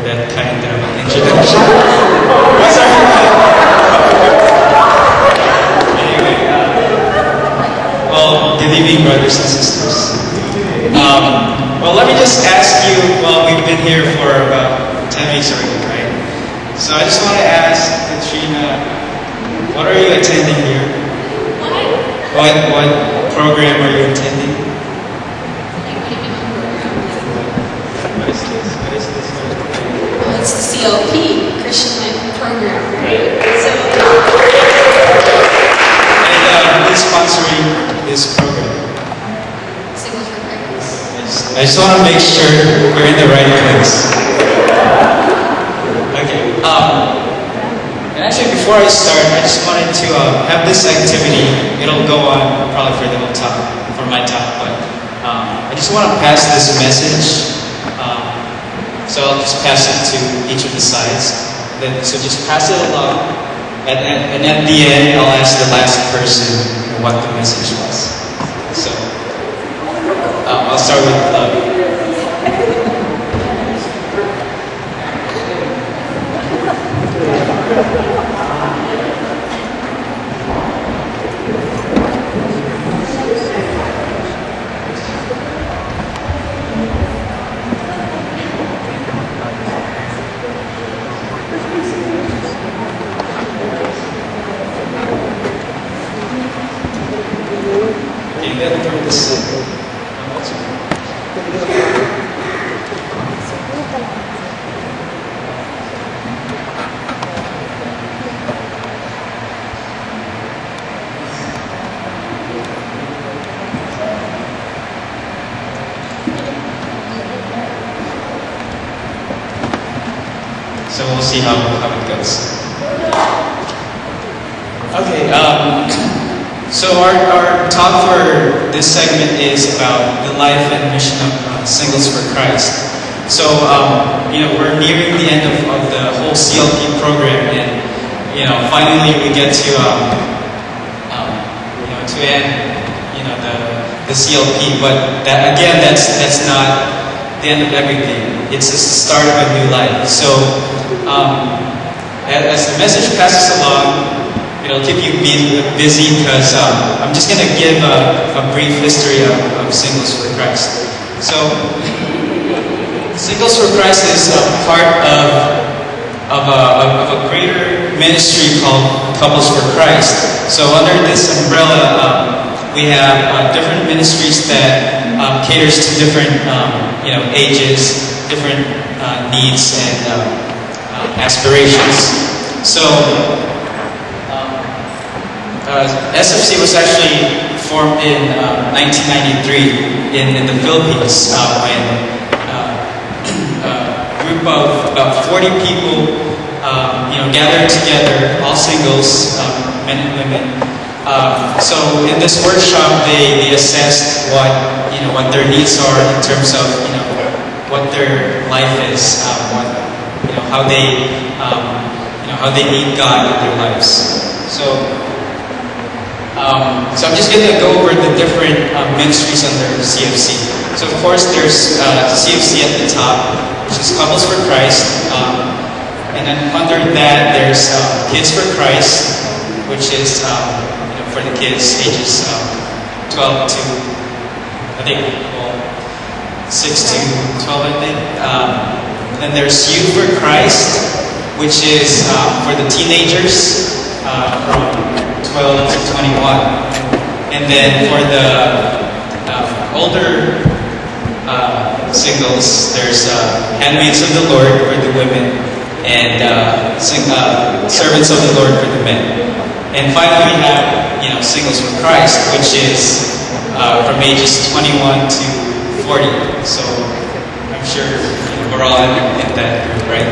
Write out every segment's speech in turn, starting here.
that kind of introduction. Anyway, well, believing brothers and sisters. Well, let me just ask you, well, we've been here for about 10 weeks already, right? So I just want to ask Katrina, what are you attending here? What program are you attending? What is this? What is this? Well, it's the CLP, Christian Life Program, right? And who's sponsoring this program? Singles for Christ. I just want to make sure we're in the right place. Okay. And actually, before I start, I just wanted to have this activity. It'll go on probably for the whole talk, for my talk, but I just want to pass this message. So I'll just pass it to each of the sides. So just pass it along, and at the end, I'll ask the last person what the message was. So I'll start with so we'll see how it goes. Okay, so our talk for this segment is about the life and mission of Singles for Christ. So, we're nearing the end of the whole CLP program, and, finally we get to, to end, the CLP, but that, again, that's not the end of everything. It's the start of a new life. So, as the message passes along, it'll keep you busy because I'm just going to give a brief history of Singles for Christ. So, Singles for Christ is part of a greater ministry called Couples for Christ. So under this umbrella, we have different ministries that caters to different ages, different needs and aspirations. So SFC was actually formed in 1993 in the Philippines when a group of about 40 people gathered together, all singles, men and women. So in this workshop, they assessed what their needs are in terms of what their life is, how they need God in their lives. So I'm just going to go over the different ministries under CFC. So of course there's CFC at the top, which is Couples for Christ, and then under that there's Kids for Christ, which is for the kids ages 12 to 6 to 12, I think. Then there's Youth for Christ, which is for the teenagers from 12 to 21. And then for the older singles, there's Handmaids of the Lord for the women, and Servants of the Lord for the men. And finally we have Singles for Christ, which is from ages 21 to 40. So I'm sure we're all in that group, right?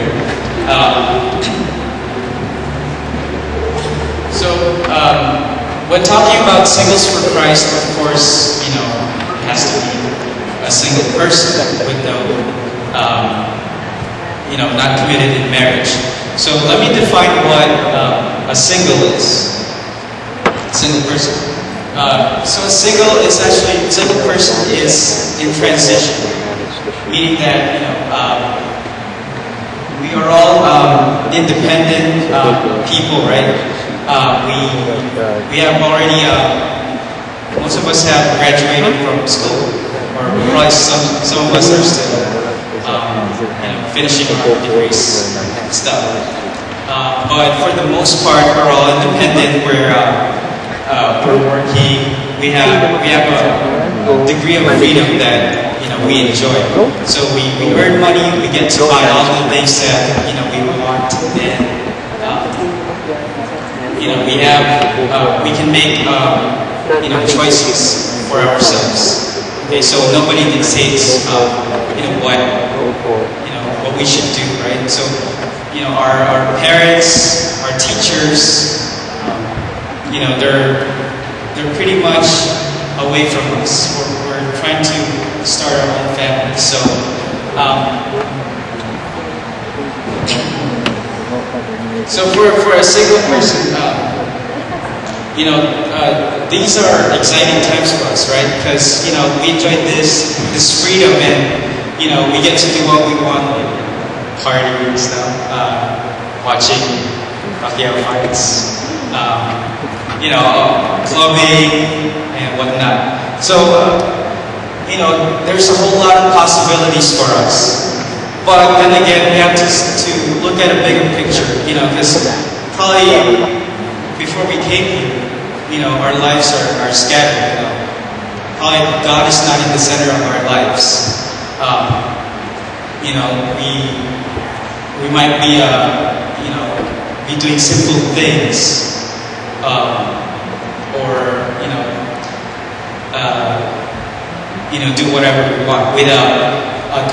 When talking about Singles for Christ, of course, it has to be a single person with no, not committed in marriage. So let me define what a single is. Single person. So a single person is in transition, meaning that independent people, right? We have already, most of us have graduated from school, or probably some of us are still finishing our degrees and stuff. But for the most part, we're all independent. We're working. We have a degree of freedom that we enjoy. So we earn money. We get to buy all the things that we want, and we can make choices for ourselves. Okay, so nobody dictates what we should do, right? So our parents, our teachers, they're pretty much away from us. We're trying to start our own family. So for a single person, these are exciting times for us, right? Because we enjoy this freedom, and we get to do what we want, like party and stuff, watching Pacquiao fights, clubbing and whatnot. So there's a whole lot of possibilities for us. But then again, we have to look at a bigger picture, because probably before we came here, our lives are scattered. Probably God is not in the center of our lives. We might be be doing simple things, or do whatever we want without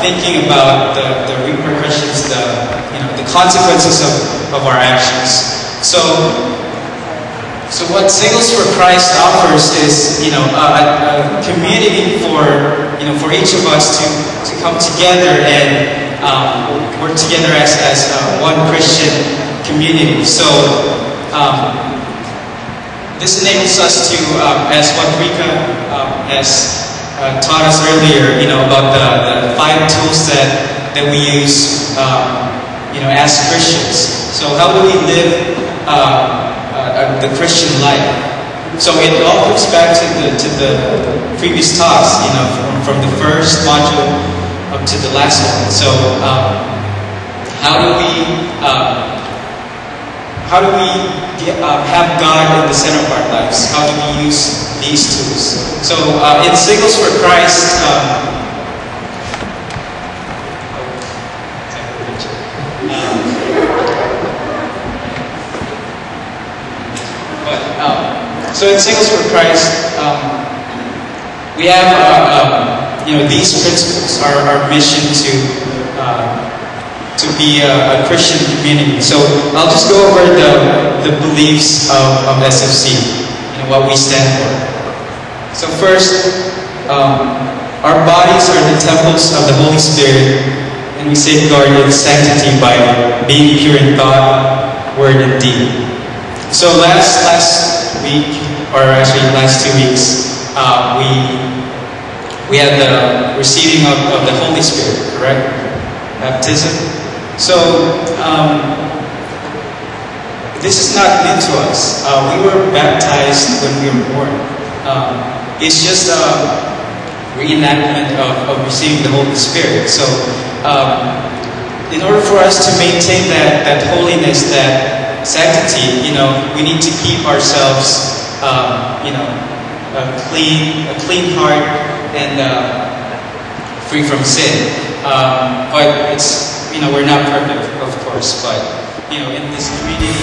thinking about the repercussions, the consequences of our actions. So what Singles for Christ offers is a community for each of us to come together and work together as one Christian community. So this enables us to, as what Rika has taught us earlier, about the 5 tools that we use, as Christians. So how do we live the Christian life? So it all comes back to the previous talks, from the first module up to the last one. So how do we have God in the center of our lives? How do we use these tools? So in Singles for Christ, so in Singles for Christ, we have these principles. Our mission to be a Christian community. So I'll just go over the beliefs of SFC, what we stand for. So first, our bodies are the temples of the Holy Spirit, and we safeguard its sanctity by being pure in thought, word, and deed. So last week, or actually last 2 weeks, we had the receiving of the Holy Spirit, correct? Baptism. So this is not new to us. We were baptized when we were born. It's just a reenactment of receiving the Holy Spirit. So in order for us to maintain that holiness, that sanctity, we need to keep ourselves, a clean heart and free from sin. But it's, we're not perfect, of course, but in this community,